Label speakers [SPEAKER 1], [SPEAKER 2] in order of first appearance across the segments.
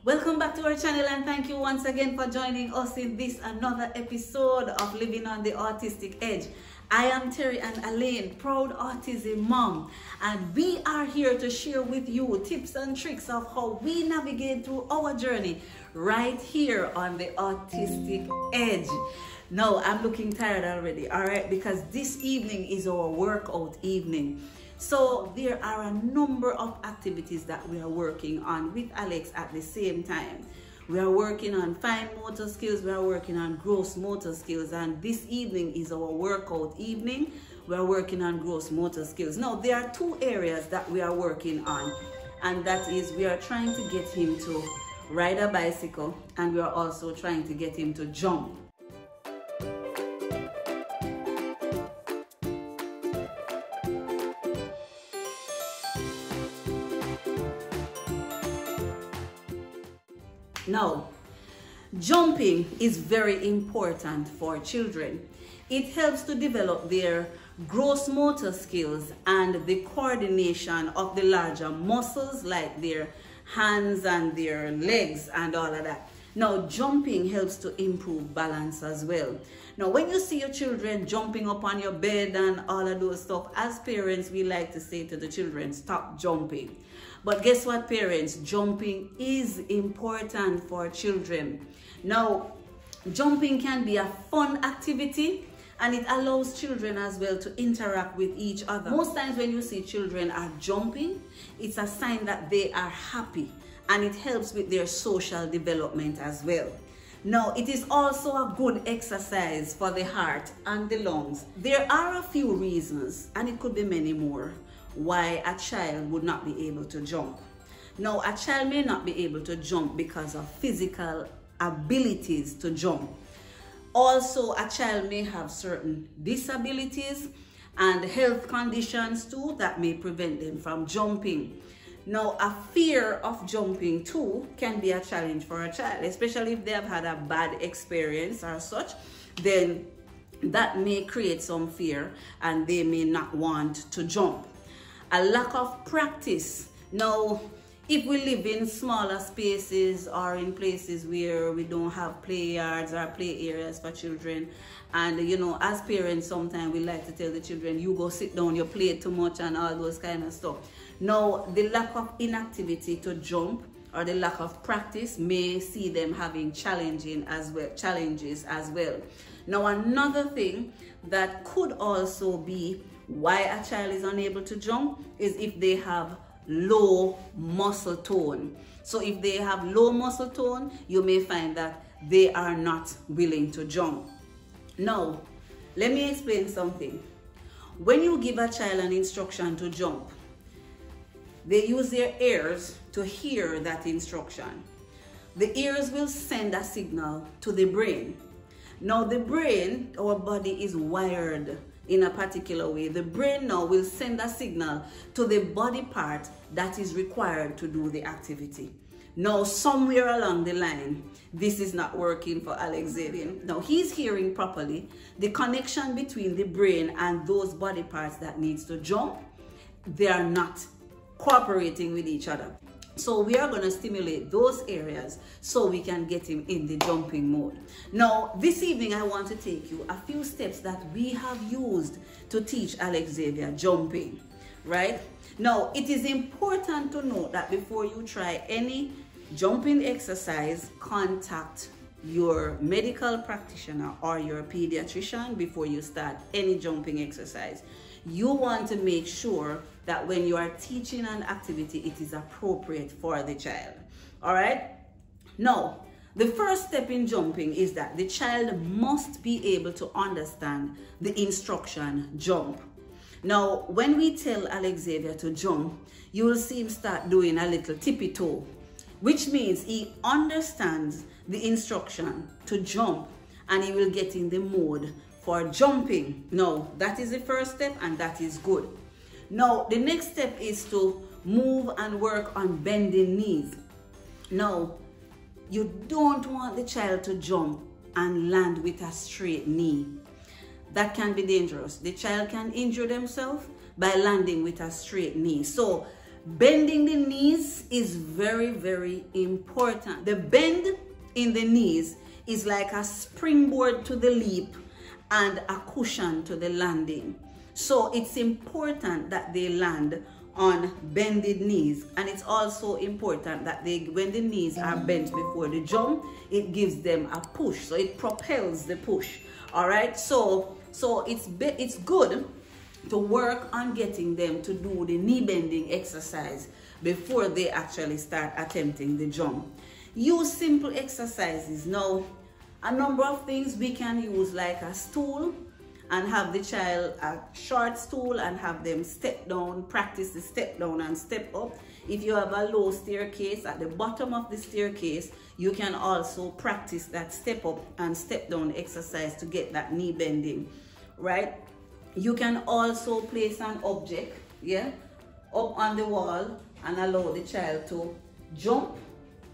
[SPEAKER 1] Welcome back to our channel, and thank you once again for joining us in this another episode of Living on the Autistic Edge. I am Terry and Alleyne, proud autism mom, and we are here to share with you tips and tricks of how we navigate through our journey right here on the Autistic Edge. Now, I'm looking tired already, all right, because this evening is our workout evening. So there are a number of activities that we are working on with Alex at the same time. We are working on fine motor skills, we are working on gross motor skills, and this evening is our workout evening. We are working on gross motor skills. Now, there are two areas that we are working on, and that is we are trying to get him to ride a bicycle, and we are also trying to get him to jump. Now, jumping is very important for children. It helps to develop their gross motor skills and the coordination of the larger muscles like their hands and their legs and all of that. Now, jumping helps to improve balance as well. Now, when you see your children jumping up on your bed and all of those stuff, as parents, we like to say to the children, stop jumping. But guess what, parents? Jumping is important for children. Now, jumping can be a fun activity, and it allows children as well to interact with each other. Most times when you see children are jumping, it's a sign that they are happy, and it helps with their social development as well. Now, it is also a good exercise for the heart and the lungs. There are a few reasons, and it could be many more, why a child would not be able to jump. Now, a child may not be able to jump because of physical abilities to jump. Also, a child may have certain disabilities and health conditions too that may prevent them from jumping. Now, a fear of jumping too can be a challenge for a child, especially if they have had a bad experience or such. Then that may create some fear and they may not want to jump. A lack of practice. Now, if we live in smaller spaces or in places where we don't have play yards or play areas for children, and you know, as parents, sometimes we like to tell the children, you go sit down, you play too much and all those kind of stuff. Now, the lack of inactivity to jump or the lack of practice may see them having challenges as well. Now, another thing that could also be why a child is unable to jump is if they have low muscle tone. So if they have low muscle tone, you may find that they are not willing to jump. Now, let me explain something. When you give a child an instruction to jump, they use their ears to hear that instruction. The ears will send a signal to the brain. Now, the brain, our body is wired in a particular way. The brain now will send a signal to the body part that is required to do the activity. Now, somewhere along the line, this is not working for Alexavier. Now, he's hearing properly. The connection between the brain and those body parts that needs to jump, they are not cooperating with each other. So we are going to stimulate those areas so we can get him in the jumping mode. Now, this evening, I want to take you a few steps that we have used to teach Alexavier jumping, right? Now, it is important to note that before you try any jumping exercise, contact your medical practitioner or your pediatrician before you start any jumping exercise. You want to make sure that when you are teaching an activity, it is appropriate for the child. All right? Now, the first step in jumping is that the child must be able to understand the instruction jump. Now, when we tell Alexavier to jump, you will see him start doing a little tippy toe, which means he understands the instruction to jump and he will get in the mode for jumping. Now, that is the first step, and that is good. Now, the next step is to move and work on bending knees. Now, you don't want the child to jump and land with a straight knee. That can be dangerous. The child can injure themselves by landing with a straight knee. So Bending the knees is very, very important. The bend in the knees is like a springboard to the leap and a cushion to the landing. So it's important that they land on bended knees, and it's also important that when the knees are bent before the jump, it gives them a push, so it propels the push. All right, so it's good to work on getting them to do the knee bending exercise before they actually start attempting the jump. Use simple exercises. Now, a number of things we can use, like a stool, and have the child a short stool and have them step down, practice the step down and step up. If you have a low staircase, at the bottom of the staircase, you can also practice that step up and step down exercise to get that knee bending, right? You can also place an object, up on the wall and allow the child to jump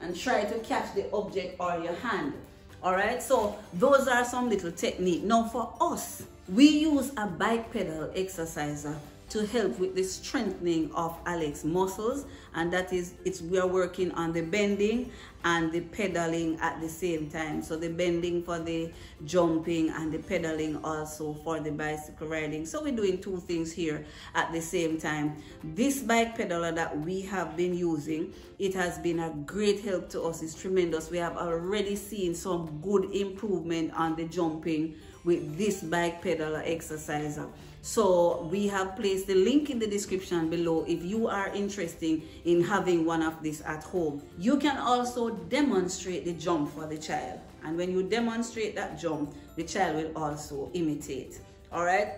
[SPEAKER 1] and try to catch the object or your hand. All right, so those are some little technique. Now for us, we use a bike pedal exerciser to help with the strengthening of Alex's muscles, and that is, we are working on the bending and the pedaling at the same time. So the bending for the jumping and the pedaling also for the bicycle riding. So we're doing two things here at the same time. This bike pedaler that we have been using, it has been a great help to us. It's tremendous. We have already seen some good improvement on the jumping with this bike pedaler exerciser. So we have placed the link in the description below if you are interested in having one of these at home. You can also demonstrate the jump for the child, and when you demonstrate that jump, the child will also imitate. All right,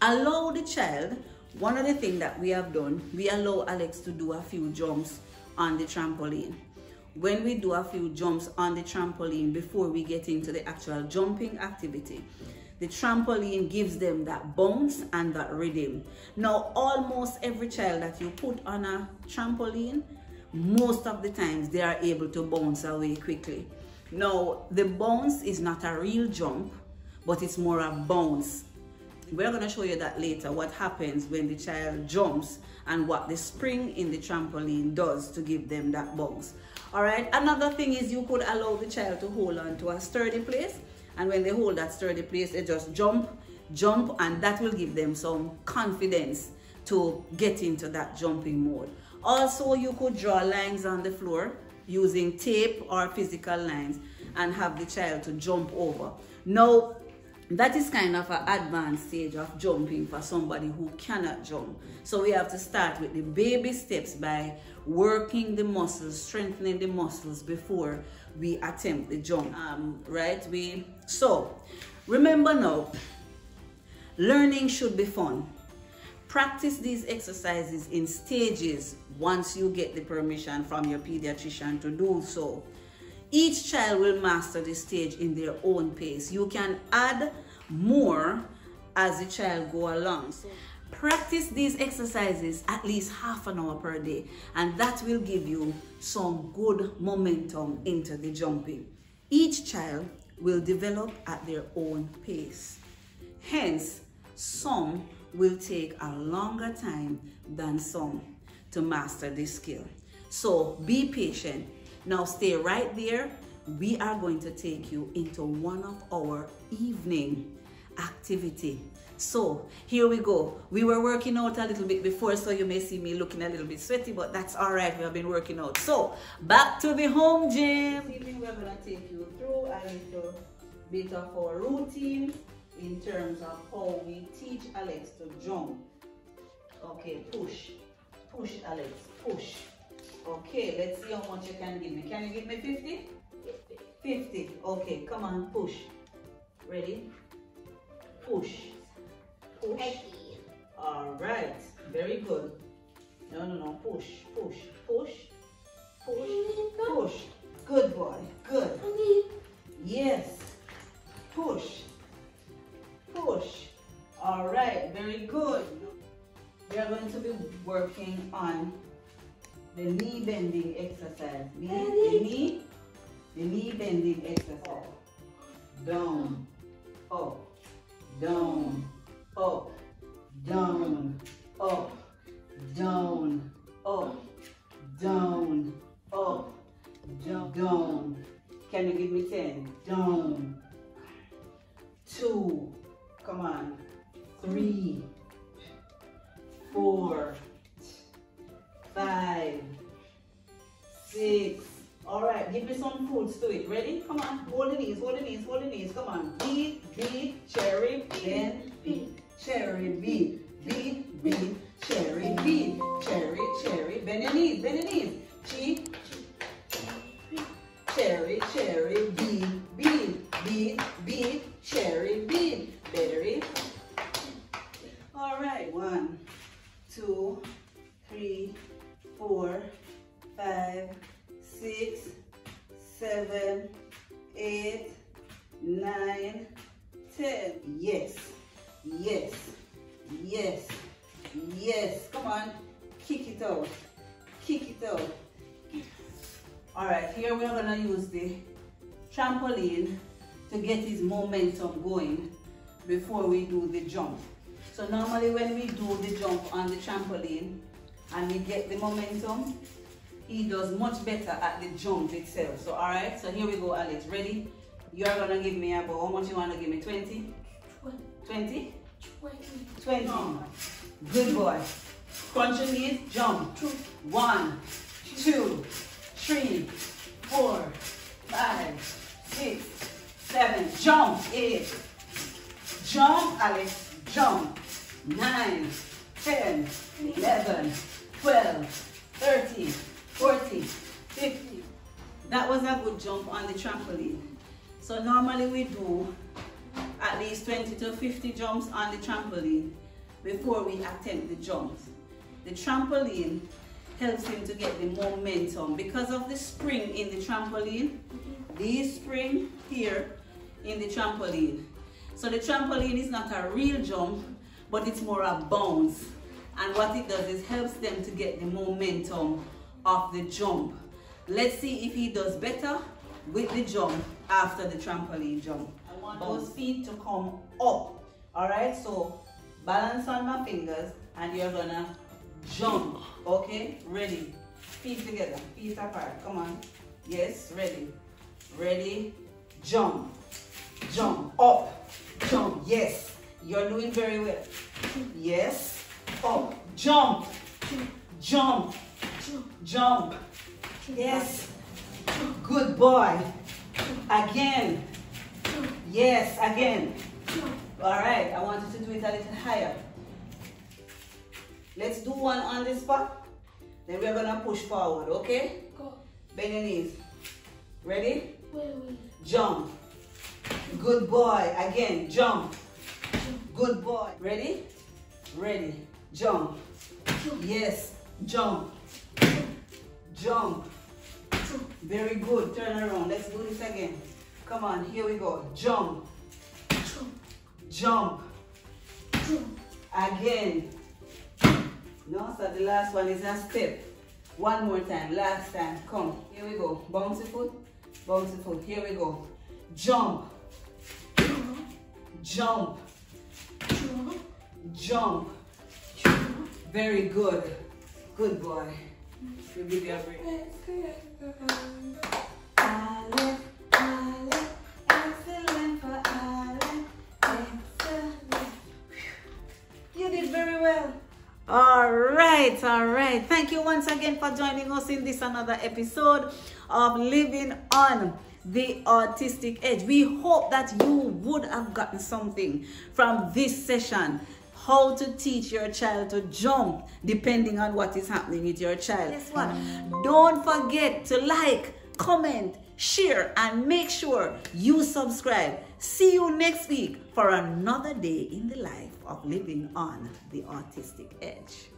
[SPEAKER 1] allow the child. One of the things that we have done, we allow Alex to do a few jumps on the trampoline. When we do a few jumps on the trampoline before we get into the actual jumping activity, the trampoline gives them that bounce and that rhythm. Now, almost every child that you put on a trampoline, most of the times they are able to bounce away quickly. Now, the bounce is not a real jump, but it's more a bounce. We're going to show you that later, what happens when the child jumps and what the spring in the trampoline does to give them that bounce. All right, another thing is you could allow the child to hold on to a sturdy place, and when they hold that sturdy place, they just jump, and that will give them some confidence to get into that jumping mode. Also, you could draw lines on the floor using tape or physical lines and have the child to jump over. Now, that is kind of an advanced stage of jumping for somebody who cannot jump. So we have to start with the baby steps by working the muscles, strengthening the muscles before we attempt the jump. Right? So remember now, learning should be fun. Practice these exercises in stages once you get the permission from your pediatrician to do so. Each child will master the stage in their own pace. You can add more as the child go along. So practice these exercises at least half an hour per day, and that will give you some good momentum into the jumping. Each child will develop at their own pace. Hence, some will take a longer time than some to master this skill. So be patient. Now stay right there. We are going to take you into one of our evening activity. So here we go. We were working out a little bit before, so you may see me looking a little bit sweaty, but that's all right. We have been working out. So back to the home gym. This evening we're going to take you through a little bit of our routine in terms of how we teach Alex to jump. Okay, push, Alex, push. Okay, let's see how much you can give me. Can you give me 50? 50. Okay, come on, push. Ready? Push. Push. All right, very good. No, push, push, push, push, push. Good boy, good. Yes, push, push. All right, very good. We are going to be working on the knee bending exercise. The knee bending exercise. Down, up, down, up, down, up, down, up, down, up, down. Can you give me 10? Down. 2. Come on. 3, 4, 5, 6. All right, give me some fruits to it. Ready? Come on. Hold the knees, hold the knees, hold the knees. Come on. Beat, cherry, then beat. Cherry, beat, cherry, beat. Cherry. Bend your knees, bend your knees. Cheek. Cherry, beat, cherry, beat. Berry. All right. 1, 2, 3, 4, 5, 6, 7, 8, 9, 10. Yes. Come on. Kick it out. All right, here we're gonna use the trampoline to get his momentum going before we do the jump. So normally when we do the jump on the trampoline and we get the momentum, he does much better at the jump itself. So all right, so here we go, Alex. Ready? You're gonna give me about, how much you wanna give me? 20? 20? 20. Good boy. Crunch your knees, jump. 1, 2, 3, 4, 5, 6, 7. Jump. 8. Jump, Alex. Jump. 9, 10, 11, 12, 13, 14, 15. That was a good jump on the trampoline. So normally we do at least 20 to 50 jumps on the trampoline before we attempt the jumps. The trampoline helps him to get the momentum because of the spring in the trampoline. This spring here in the trampoline. So the trampoline is not a real jump, but it's more a bounce. And what it does is helps them to get the momentum of the jump. Let's see if he does better with the jump after the trampoline jump. I want those feet to come up. All right, so balance on my fingers and you're gonna jump. Okay, ready? Feet together, feet apart. Come on. Yes, ready, jump, up, jump. Yes, you're doing very well. Yes, up, jump. Yes, good boy. Again. Yes, again. All right, I want you to do it a little higher. Let's do one on the spot. Then we're gonna push forward, okay?
[SPEAKER 2] Go.
[SPEAKER 1] Bend your knees. Ready? Jump. Good boy. Again, jump. Good boy. Ready? Jump. Yes, jump. Very good. Turn around. Let's do this again. Come on, here we go. Jump. Again. No, so the last one is a step. One more time, last time. Come, here we go. Bouncy foot. Here we go. Jump. Very good. Good boy. We'll give you a break. Alleyne, excellent for Alleyne, excellent. You did very well. All right. Thank you once again for joining us in this another episode of Living on the Autistic Edge. We hope that you would have gotten something from this session. How to teach your child to jump depending on what is happening with your child. Guess what? Don't forget to like, comment, share, and make sure you subscribe. See you next week for another day in the life of Living on the Autistic Edge.